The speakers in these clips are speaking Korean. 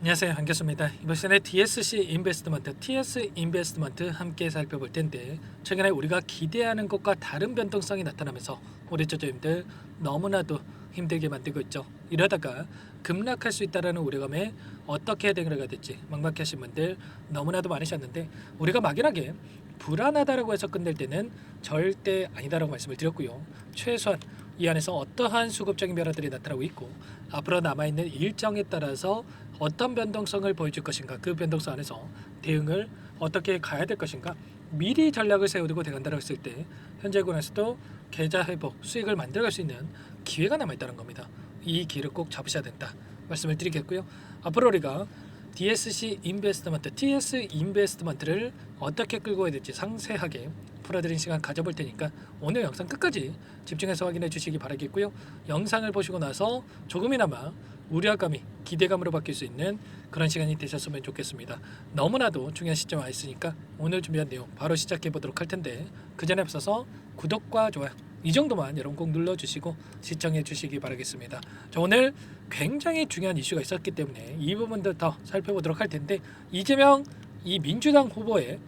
안녕하세요, 한교수입니다. 이번 시간에 DSC 인베스트먼트, TS 인베스트먼트 함께 살펴볼 텐데, 최근에 우리가 기대하는 것과 다른 변동성이 나타나면서 우리 투자자님들 너무나도 힘들게 만들고 있죠. 이러다가 급락할 수 있다는 우려감에 어떻게 대응을 해야 될지 막막하신 분들 너무나도 많으셨는데, 우리가 막연하게 불안하다라고 해서 끝낼 때는 절대 아니다라고 말씀을 드렸고요. 최소한 이 안에서 어떠한 수급적인 변화들이 나타나고 있고, 앞으로 남아있는 일정에 따라서 어떤 변동성을 보여줄 것인가, 그 변동성 안에서 대응을 어떻게 가야 될 것인가, 미리 전략을 세우고 대간다고 했을 때 현재 군에서도 계좌 회복, 수익을 만들어갈 수 있는 기회가 남아있다는 겁니다. 이 기회를 꼭 잡으셔야 된다 말씀을 드리겠고요. 앞으로 우리가 DSC 인베스트먼트, TS 인베스트먼트를 어떻게 끌고 가야 될지 상세하게 풀어드린 시간 가져볼 테니까 오늘 영상 끝까지 집중해서 확인해 주시기 바라겠고요. 영상을 보시고 나서 조금이나마 우려감이 기대감으로 바뀔 수 있는 그런 시간이 되셨으면 좋겠습니다. 너무나도 중요한 시점에 와 있으니까 오늘 준비한 내용 바로 시작해 보도록 할 텐데, 그 전에 앞서서 구독과 좋아요 이 정도만 여러분 꼭 눌러주시고 시청해 주시기 바라겠습니다. 저 오늘 굉장히 중요한 이슈가 있었기 때문에 이 부분들 더 살펴보도록 할 텐데, 이재명 이 민주당 후보의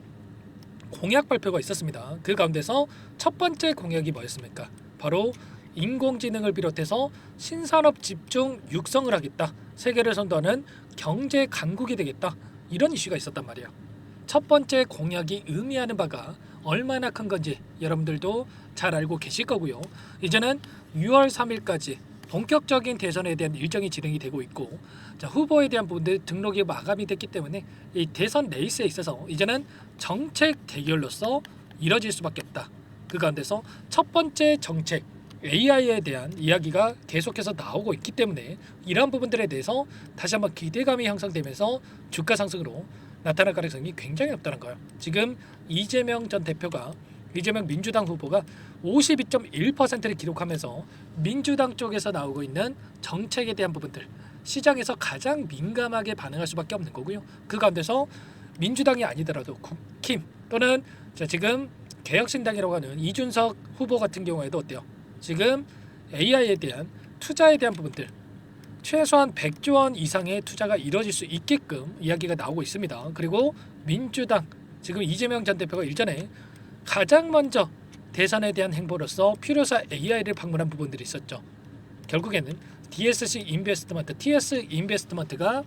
공약 발표가 있었습니다. 그 가운데서 첫 번째 공약이 뭐였습니까? 바로 인공지능을 비롯해서 신산업 집중 육성을 하겠다, 세계를 선도하는 경제 강국이 되겠다, 이런 이슈가 있었단 말이에요. 첫 번째 공약이 의미하는 바가 얼마나 큰 건지 여러분들도 잘 알고 계실 거고요. 이제는 6월 3일까지 본격적인 대선에 대한 일정이 진행이 되고 있고, 자, 후보에 대한 부분들 등록이 마감이 됐기 때문에 이 대선 레이스에 있어서 이제는 정책 대결로서 이뤄질 수밖에 없다. 그 가운데서 첫 번째 정책 AI에 대한 이야기가 계속해서 나오고 있기 때문에 이러한 부분들에 대해서 다시 한번 기대감이 형성되면서 주가 상승으로 나타날 가능성이 굉장히 높다는 거예요. 지금 이재명 전 대표가, 이재명 민주당 후보가 52.1%를 기록하면서 민주당 쪽에서 나오고 있는 정책에 대한 부분들, 시장에서 가장 민감하게 반응할 수밖에 없는 거고요. 그 가운데서 민주당이 아니더라도 국힘 또는 지금 개혁신당이라고 하는 이준석 후보 같은 경우에도 어때요? 지금 AI에 대한 투자에 대한 부분들, 최소한 100조 원 이상의 투자가 이뤄질 수 있게끔 이야기가 나오고 있습니다. 그리고 민주당, 지금 이재명 전 대표가 일전에 가장 먼저 대선에 대한 행보로서 필요사 AI를 방문한 부분들이 있었죠. 결국에는 DSC 인베스트먼트, TS 인베스트먼트가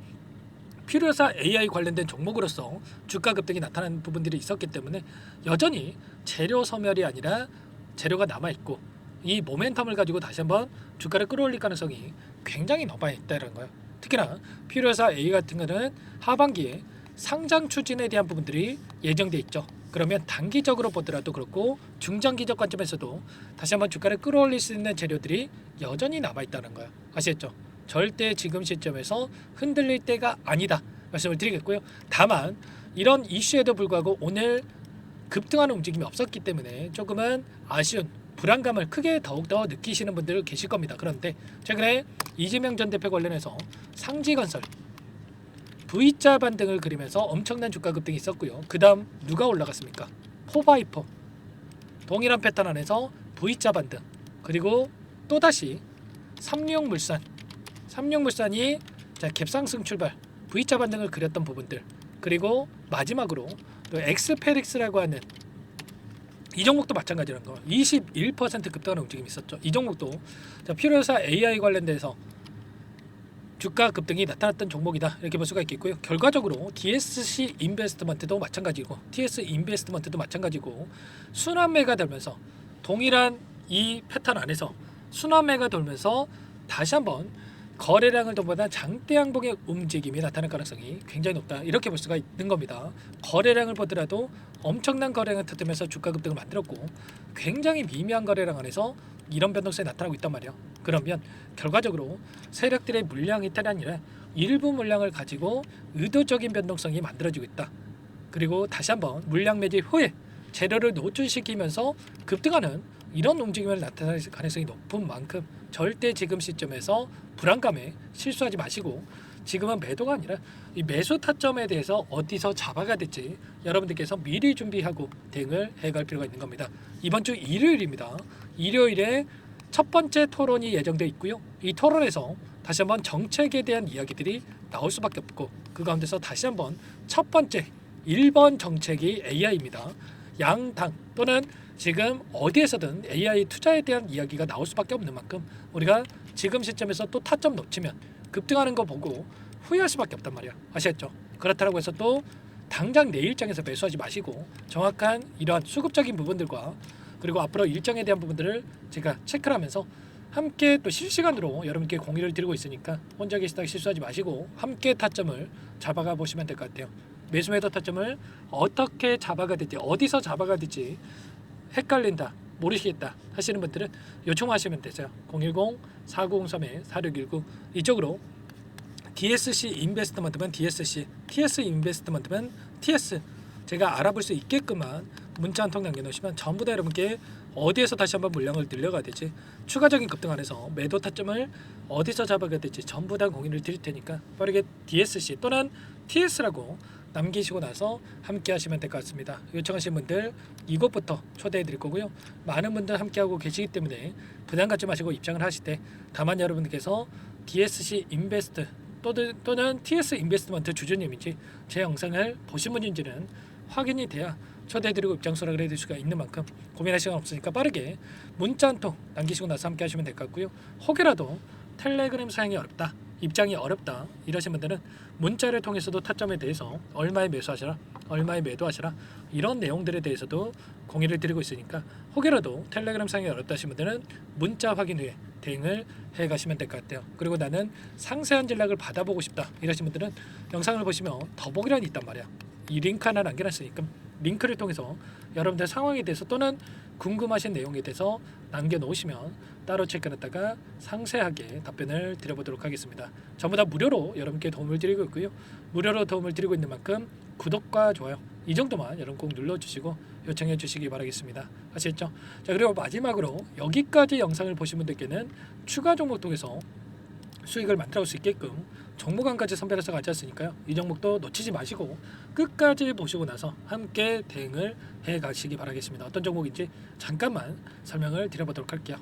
필요사 AI 관련된 종목으로서 주가 급등이 나타나는 부분들이 있었기 때문에 여전히 재료 소멸이 아니라 재료가 남아있고, 이 모멘텀을 가지고 다시 한번 주가를 끌어올릴 가능성이 굉장히 높아있다는 거예요. 특히나 필요사 AI 같은 거는 하반기에 상장 추진에 대한 부분들이 예정돼 있죠. 그러면 단기적으로 보더라도 그렇고 중장기적 관점에서도 다시 한번 주가를 끌어올릴 수 있는 재료들이 여전히 남아있다는 거예요. 아시겠죠? 절대 지금 시점에서 흔들릴 때가 아니다 말씀을 드리겠고요. 다만 이런 이슈에도 불구하고 오늘 급등하는 움직임이 없었기 때문에 조금은 아쉬운 불안감을 크게 더욱더 느끼시는 분들 계실 겁니다. 그런데 최근에 이재명 전 대표 관련해서 상지건설 V자 반등을 그리면서 엄청난 주가 급등이 있었고요. 그 다음 누가 올라갔습니까? 포바이퍼, 동일한 패턴 안에서 V자 반등, 그리고 또다시 삼룡물산이 갭상승 출발 V자 반등을 그렸던 부분들, 그리고 마지막으로 또 엑스페릭스라고 하는 이 종목도 마찬가지라는 거, 21% 급등하는 움직임이 있었죠. 이 종목도 필요사 AI 관련돼서 주가 급등이 나타났던 종목이다, 이렇게 볼 수가 있겠고요. 결과적으로 DSC 인베스트먼트도 마찬가지고 TS 인베스트먼트도 마찬가지고 순환매가 돌면서, 동일한 이 패턴 안에서 순환매가 돌면서 다시 한번 거래량을 보다 장대 양봉의 움직임이 나타날 가능성이 굉장히 높다, 이렇게 볼 수가 있는 겁니다. 거래량을 보더라도 엄청난 거래량을 터뜨리면서 주가 급등을 만들었고, 굉장히 미미한 거래량 안에서 이런 변동성이 나타나고 있단 말이에요. 그러면 결과적으로 세력들의 물량 이탈이 아니라 일부 물량을 가지고 의도적인 변동성이 만들어지고 있다. 그리고 다시 한번 물량 매집 후에 재료를 노출시키면서 급등하는 이런 움직임을 나타낼 가능성이 높은 만큼 절대 지금 시점에서 불안감에 실수하지 마시고, 지금은 매도가 아니라 이 매수 타점에 대해서 어디서 잡아가야 될지 여러분들께서 미리 준비하고 대응을 해갈 필요가 있는 겁니다. 이번 주 일요일입니다. 일요일에 첫 번째 토론이 예정돼 있고요. 이 토론에서 다시 한번 정책에 대한 이야기들이 나올 수밖에 없고, 그 가운데서 다시 한번 첫 번째 1번 정책이 AI입니다. 양당 또는 지금 어디에서든 AI 투자에 대한 이야기가 나올 수밖에 없는 만큼 우리가 지금 시점에서 또 타점 놓치면 급등하는 거 보고 후회할 수밖에 없단 말이야. 아시겠죠? 그렇다고 해서 또 당장 내 일정에서 매수하지 마시고 정확한 이러한 수급적인 부분들과 그리고 앞으로 일정에 대한 부분들을 제가 체크를 하면서 함께 또 실시간으로 여러분께 공유를 드리고 있으니까 혼자 계시다가 실수하지 마시고 함께 타점을 잡아가 보시면 될 것 같아요. 매수매도 타점을 어떻게 잡아가 될지 어디서 잡아가 될지 헷갈린다 모르시겠다 하시는 분들은 요청하시면 되세요. 010-4903-4619 이쪽으로 DSC 인베스트먼트면 DSC, TS 인베스트먼트면 TS 제가 알아볼 수 있게끔만 문자 한 통 남겨놓으시면 전부 다 여러분께 어디에서 다시 한번 물량을 늘려가야 될지 추가적인 급등 안에서 매도 타점을 어디서 잡아가야 될지 전부 다 공유를 드릴 테니까 빠르게 DSC 또는 TS라고 남기시고 나서 함께 하시면 될 것 같습니다. 요청하신 분들 이곳부터 초대해 드릴 거고요. 많은 분들 함께하고 계시기 때문에 부담 갖지 마시고 입장을 하실 때 다만 여러분께서 DSC 인베스트 또는 TS 인베스트먼트 주주님인지 제 영상을 보신 분인지는 확인이 돼야 초대해드리고 입장 수락을 해드릴 수가 있는 만큼 고민할 시간 없으니까 빠르게 문자 한 통 남기시고 나서 함께 하시면 될 것 같고요. 혹여라도 텔레그램 사용이 어렵다, 입장이 어렵다 이러신 분들은 문자를 통해서도 타점에 대해서 얼마에 매수하시라, 얼마에 매도하시라 이런 내용들에 대해서도 공유를 드리고 있으니까 혹여라도 텔레그램 사용이 어렵다 하신 분들은 문자 확인 후에 대응을 해 가시면 될 것 같아요. 그리고 나는 상세한 전략을 받아보고 싶다 이러신 분들은 영상을 보시면 더보기란이 있단 말이야. 이 링크 하나 남겨놨으니까 링크를 통해서 여러분들 상황에 대해서 또는 궁금하신 내용에 대해서 남겨놓으시면 따로 체크했다가 상세하게 답변을 드려보도록 하겠습니다. 전부 다 무료로 여러분께 도움을 드리고 있고요. 무료로 도움을 드리고 있는 만큼 구독과 좋아요 이 정도만 여러분 꼭 눌러주시고 요청해 주시기 바라겠습니다. 아시겠죠? 자, 그리고 마지막으로 여기까지 영상을 보신 분들께는 추가 종목 통해서 수익을 만들어갈 수 있게끔 종목안까지 선별해서 가져왔으니까요. 이 종목도 놓치지 마시고 끝까지 보시고 나서 함께 대응을 해 가시기 바라겠습니다. 어떤 종목인지 잠깐만 설명을 드려보도록 할게요.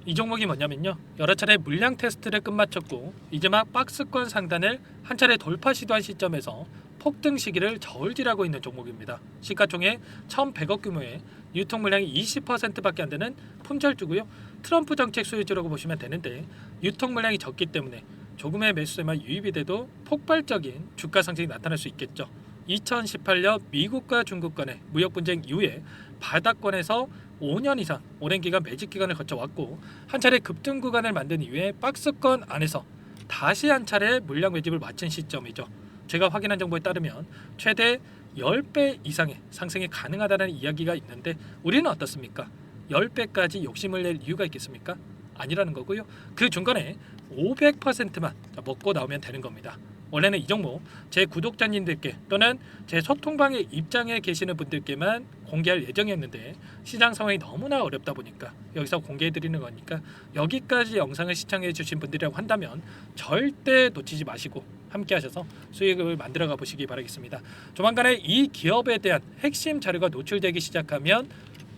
이 종목이 뭐냐면요, 여러 차례 물량 테스트를 끝마쳤고 이제 막 박스권 상단을 한 차례 돌파 시도한 시점에서 폭등 시기를 저울질하고 있는 종목입니다. 시가총액 1,100억 규모의 유통 물량이 20%밖에 안 되는 품절주고요. 트럼프 정책 수혜주라고 보시면 되는데 유통 물량이 적기 때문에 조금의 매수세만 유입이 돼도 폭발적인 주가 상승이 나타날 수 있겠죠. 2018년 미국과 중국 간의 무역 분쟁 이후에 바닥권에서 5년 이상 오랜 기간 매집 기간을 거쳐왔고 한 차례 급등 구간을 만든 이후에 박스권 안에서 다시 한 차례 물량 매집을 마친 시점이죠. 제가 확인한 정보에 따르면 최대 10배 이상의 상승이 가능하다는 이야기가 있는데 우리는 어떻습니까? 10배까지 욕심을 낼 이유가 있겠습니까? 아니라는 거고요. 그 중간에 500%만 먹고 나오면 되는 겁니다. 원래는 이 종목 제 구독자님들께 또는 제 소통방에 입장에 계시는 분들께만 공개할 예정이었는데 시장 상황이 너무나 어렵다 보니까 여기서 공개해 드리는 거니까 여기까지 영상을 시청해 주신 분들이라고 한다면 절대 놓치지 마시고 함께 하셔서 수익을 만들어 가 보시기 바라겠습니다. 조만간에 이 기업에 대한 핵심 자료가 노출되기 시작하면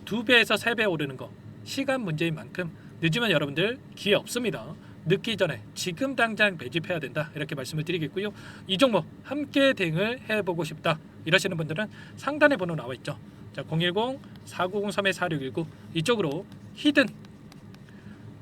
2배에서 3배 오르는 거 시간 문제인 만큼 늦으면 여러분들 기회 없습니다. 늦기 전에 지금 당장 매집해야 된다 이렇게 말씀을 드리겠고요. 이 종목 함께 대응을 해보고 싶다 이러시는 분들은 상단에 번호 나와 있죠. 자, 010-4903-4619 이쪽으로 히든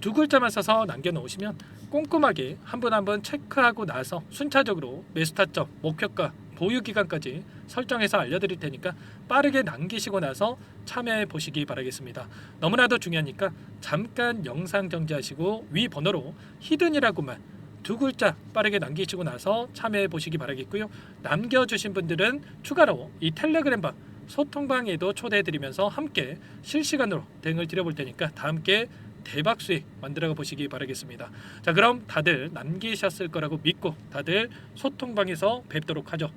두 글자만 써서 남겨놓으시면 꼼꼼하게 한 분 한 분 체크하고 나서 순차적으로 매수 타점, 목표가, 보유 기간까지 설정해서 알려드릴 테니까 빠르게 남기시고 나서 참여해 보시기 바라겠습니다. 너무나도 중요하니까 잠깐 영상 정지하시고 위 번호로 히든이라고만 두 글자 빠르게 남기시고 나서 참여해 보시기 바라겠고요. 남겨주신 분들은 추가로 이 텔레그램방 소통방에도 초대해 드리면서 함께 실시간으로 대응을 드려볼 테니까 다 함께 대박 수익 만들어 보시기 바라겠습니다. 자, 그럼 다들 남기셨을 거라고 믿고 다들 소통방에서 뵙도록 하죠.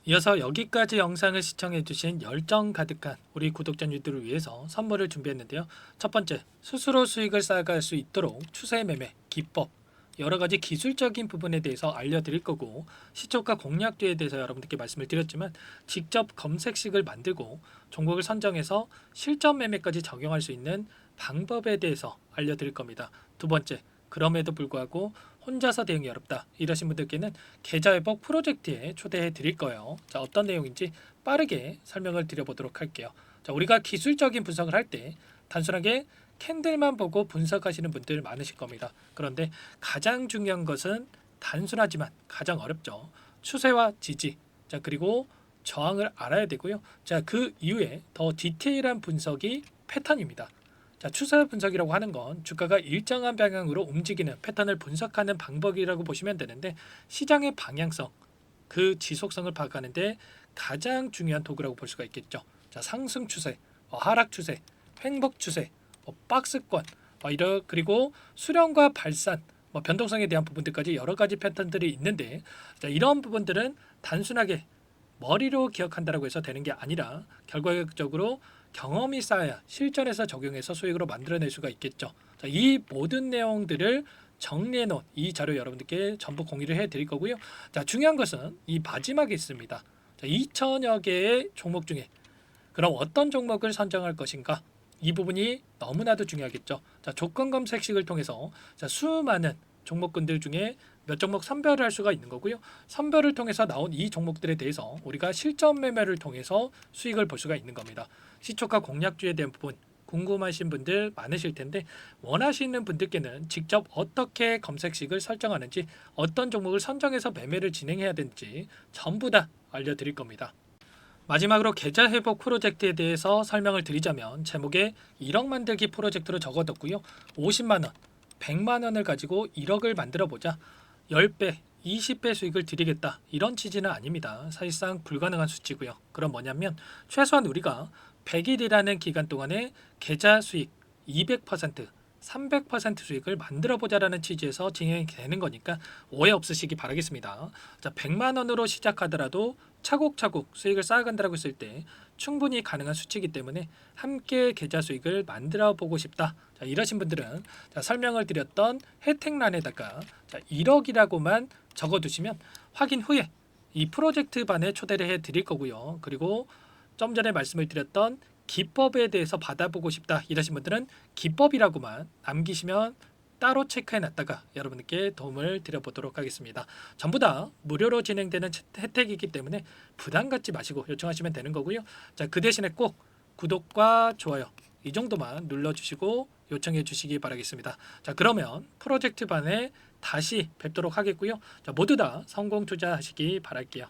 이어서 여기까지 영상을 시청해 주신 열정 가득한 우리 구독자님들을 위해서 선물을 준비했는데요. 첫 번째, 스스로 수익을 쌓아갈 수 있도록 추세 매매 기법 여러 가지 기술적인 부분에 대해서 알려드릴 거고 시초가 공략도에 대해서 여러분들께 말씀을 드렸지만 직접 검색식을 만들고 종목을 선정해서 실전 매매까지 적용할 수 있는 방법에 대해서 알려드릴 겁니다. 두 번째, 그럼에도 불구하고 혼자서 대응이 어렵다 이러신 분들께는 계좌 회복 프로젝트에 초대해 드릴 거예요. 자, 어떤 내용인지 빠르게 설명을 드려보도록 할게요. 자, 우리가 기술적인 분석을 할 때 단순하게 캔들만 보고 분석하시는 분들 많으실 겁니다. 그런데 가장 중요한 것은 단순하지만 가장 어렵죠. 추세와 지지, 자, 그리고 저항을 알아야 되고요. 자, 그 이후에 더 디테일한 분석이 패턴입니다. 자, 추세 분석이라고 하는 건 주가가 일정한 방향으로 움직이는 패턴을 분석하는 방법이라고 보시면 되는데, 시장의 방향성, 그 지속성을 파악하는데 가장 중요한 도구라고 볼 수가 있겠죠. 자, 상승 추세, 하락 추세, 횡복 추세, 박스권, 그리고 수렴과 발산, 변동성에 대한 부분들까지 여러 가지 패턴들이 있는데, 자, 이런 부분들은 단순하게 머리로 기억한다라고 해서 되는 게 아니라 결과적으로 경험이 쌓아야 실전에서 적용해서 수익으로 만들어낼 수가 있겠죠. 자, 이 모든 내용들을 정리해 놓은 이 자료 여러분들께 전부 공유를 해 드릴 거고요. 자, 중요한 것은 이 마지막에 있습니다. 자, 2천여 개의 종목 중에 그럼 어떤 종목을 선정할 것인가? 이 부분이 너무나도 중요하겠죠. 자, 조건 검색식을 통해서 자, 수많은 종목군들 중에 몇 종목 선별을 할 수가 있는 거고요. 선별을 통해서 나온 이 종목들에 대해서 우리가 실전 매매를 통해서 수익을 볼 수가 있는 겁니다. 시초가 공략주에 대한 부분 궁금하신 분들 많으실 텐데, 원하시는 분들께는 직접 어떻게 검색식을 설정하는지, 어떤 종목을 선정해서 매매를 진행해야 되는지 전부 다 알려드릴 겁니다. 마지막으로 계좌 회복 프로젝트에 대해서 설명을 드리자면, 제목에 1억 만들기 프로젝트로 적어뒀고요. 50만 원, 100만 원을 가지고 1억을 만들어 보자. 10배, 20배 수익을 드리겠다. 이런 취지는 아닙니다. 사실상 불가능한 수치고요. 그럼 뭐냐면 최소한 우리가 100일이라는 기간 동안에 계좌 수익 200%, 300% 수익을 만들어 보자라는 취지에서 진행이 되는 거니까 오해 없으시기 바라겠습니다. 자, 100만 원으로 시작하더라도 차곡차곡 수익을 쌓아간다고 했을 때 충분히 가능한 수치이기 때문에 함께 계좌 수익을 만들어 보고 싶다. 자, 이러신 분들은 자, 설명을 드렸던 혜택란에다가 자, 1억이라고만 적어두시면 확인 후에 이 프로젝트 반에 초대를 해 드릴 거고요. 그리고 좀 전에 말씀을 드렸던 기법에 대해서 받아보고 싶다 이러신 분들은 기법이라고만 남기시면 따로 체크해 놨다가 여러분께 도움을 드려보도록 하겠습니다. 전부 다 무료로 진행되는 혜택이기 때문에 부담 갖지 마시고 요청하시면 되는 거고요. 자, 그 대신에 꼭 구독과 좋아요 이 정도만 눌러주시고 요청해 주시기 바라겠습니다. 자, 그러면 프로젝트 반에 다시 뵙도록 하겠고요. 자, 모두 다 성공 투자하시기 바랄게요.